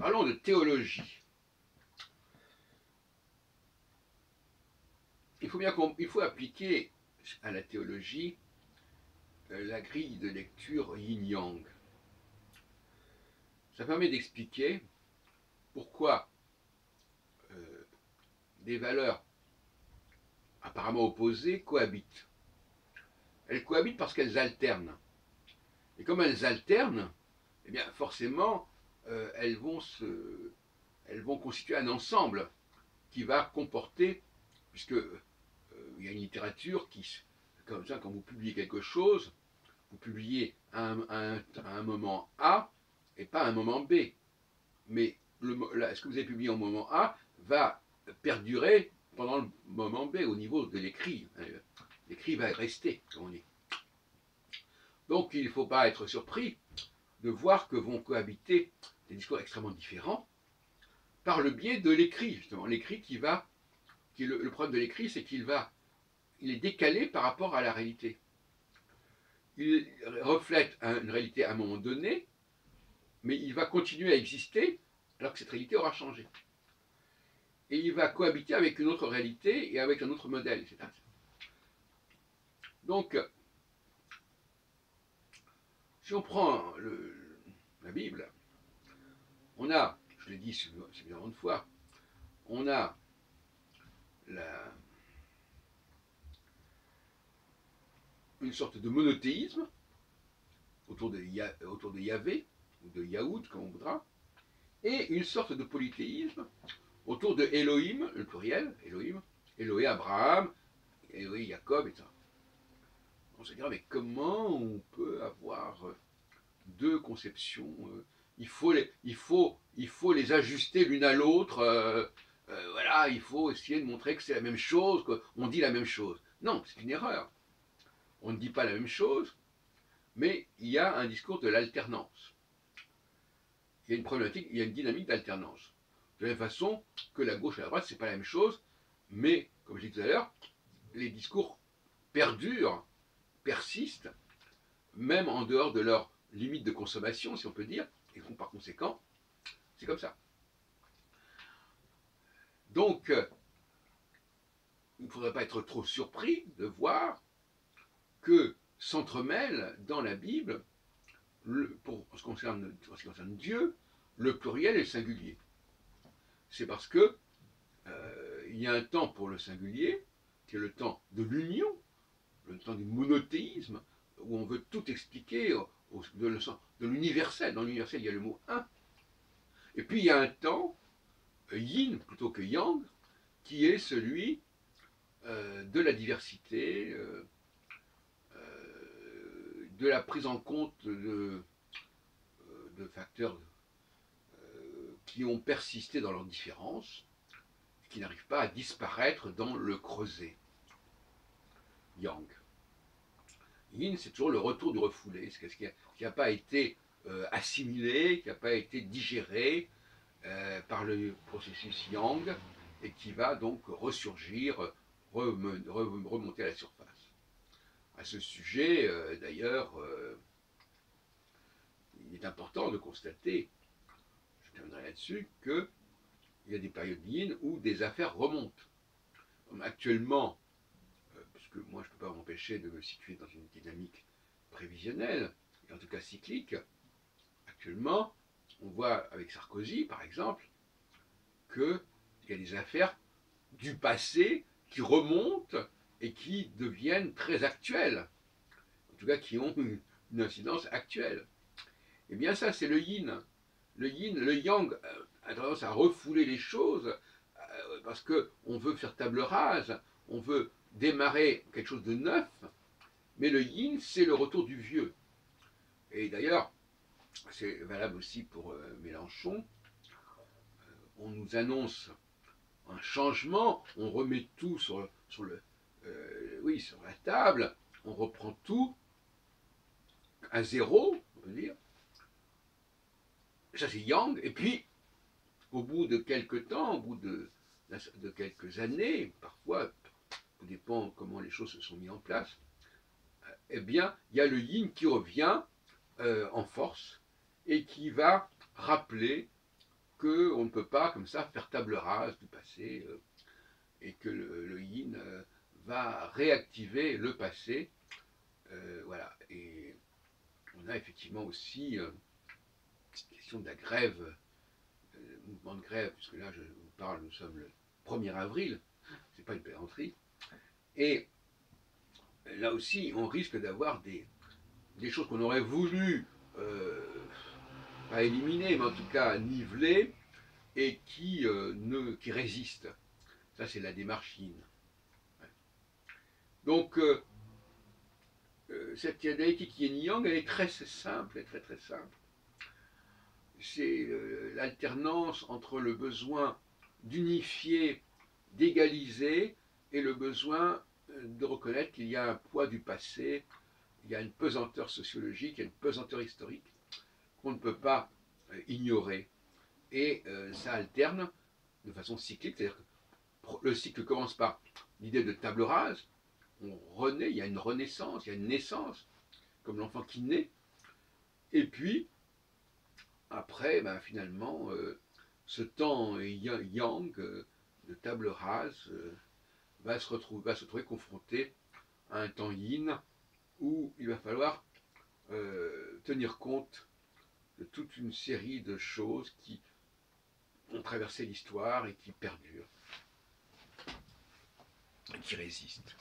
Parlons de théologie. Il faut appliquer à la théologie la grille de lecture yin-yang. Ça permet d'expliquer pourquoi des valeurs apparemment opposées cohabitent. Elles cohabitent parce qu'elles alternent. Et comme elles alternent, eh bien forcément, elles vont constituer un ensemble qui va comporter, puisque il y a une littérature qui, comme ça, quand vous publiez quelque chose, vous publiez à un moment A et pas à un moment B. Mais ce que vous avez publié au moment A va perdurer pendant le moment B au niveau de l'écrit. L'écrit va rester, comme on dit. Donc il ne faut pas être surpris de voir que vont cohabiter des discours extrêmement différents par le biais de l'écrit, justement. L'écrit le problème de l'écrit, c'est qu'il est décalé par rapport à la réalité. Il reflète une réalité à un moment donné, mais il va continuer à exister alors que cette réalité aura changé. Et il va cohabiter avec une autre réalité et avec un autre modèle, etc. Donc, si on prend la Bible, on a, je l'ai dit suffisamment de fois, on a une sorte de monothéisme autour de Yahvé, ou de Yahoud, comme on voudra, et une sorte de polythéisme autour de Elohim, le pluriel, Elohim, Elohé Abraham, Elohé Jacob, etc. On se dira, mais comment on peut avoir deux conceptions il faut les ajuster l'une à l'autre, voilà, il faut essayer de montrer que c'est la même chose, qu'on dit la même chose. Non, c'est une erreur. On ne dit pas la même chose, mais il y a un discours de l'alternance. Il y a une problématique, il y a une dynamique d'alternance. De la même façon que la gauche et la droite, c'est pas la même chose, mais, comme je disais tout à l'heure, les discours perdurent, persistent, même en dehors de leurs limites de consommation, si on peut dire, et donc par conséquent, c'est comme ça. Donc, il ne faudrait pas être trop surpris de voir que s'entremêlent dans la Bible, pour ce qui concerne Dieu, le pluriel et le singulier. C'est parce que il y a un temps pour le singulier, qui est le temps de l'union, le temps du monothéisme, où on veut tout expliquer de l'universel. Dans l'universel, il y a le mot un. Et puis il y a un temps, yin plutôt que yang, qui est celui de la diversité, de la prise en compte de facteurs qui ont persisté dans leurs différences, qui n'arrivent pas à disparaître dans le creuset. Yang. Yin, c'est toujours le retour du refoulé, ce qui n'a pas été assimilé, qui n'a pas été digéré par le processus yang, et qui va donc ressurgir, remonter à la surface. À ce sujet, d'ailleurs, il est important de constater, je terminerai là-dessus, qu'il y a des périodes yin où des affaires remontent. Comme actuellement, puisque moi je ne peux pas m'empêcher de me situer dans une dynamique prévisionnelle, et en tout cas cyclique, actuellement, on voit avec Sarkozy, par exemple, qu'il y a des affaires du passé qui remontent et qui deviennent très actuelles, en tout cas qui ont une incidence actuelle. Eh bien ça, c'est le yin. Le yin, le yang a tendance à refouler les choses parce qu'on veut faire table rase, on veut démarrer quelque chose de neuf, mais le yin, c'est le retour du vieux. Et d'ailleurs, c'est valable aussi pour Mélenchon, on nous annonce un changement, on remet tout sur la table, on reprend tout à zéro, on peut dire. Ça c'est yang, et puis au bout de quelques temps, au bout de quelques années, parfois, tout dépend comment les choses se sont mises en place, eh bien, il y a le yin qui revient en force et qui va rappeler qu'on ne peut pas comme ça faire table rase du passé et que le yin va réactiver le passé. Voilà. Et on a effectivement aussi cette question de la grève, mouvement de grève, puisque là je vous parle, nous sommes le 1er avril, c'est pas une plaisanterie. Et là aussi, on risque d'avoir des choses qu'on aurait voulu, pas éliminer, mais en tout cas niveler, et qui résistent. Ça, c'est la démarche yin. Donc, cette dialectique yin-yang, elle est très simple, elle est très très simple. C'est l'alternance entre le besoin d'unifier, d'égaliser, et le besoin de reconnaître qu'il y a un poids du passé, il y a une pesanteur sociologique, il y a une pesanteur historique qu'on ne peut pas ignorer. Et ça alterne de façon cyclique, c'est-à-dire que le cycle commence par l'idée de table rase, on renaît, il y a une renaissance, il y a une naissance, comme l'enfant qui naît, et puis après, ben, finalement, ce temps yang de table rase va se retrouver confronté à un temps yin où il va falloir tenir compte de toute une série de choses qui ont traversé l'histoire et qui perdurent, et qui résistent.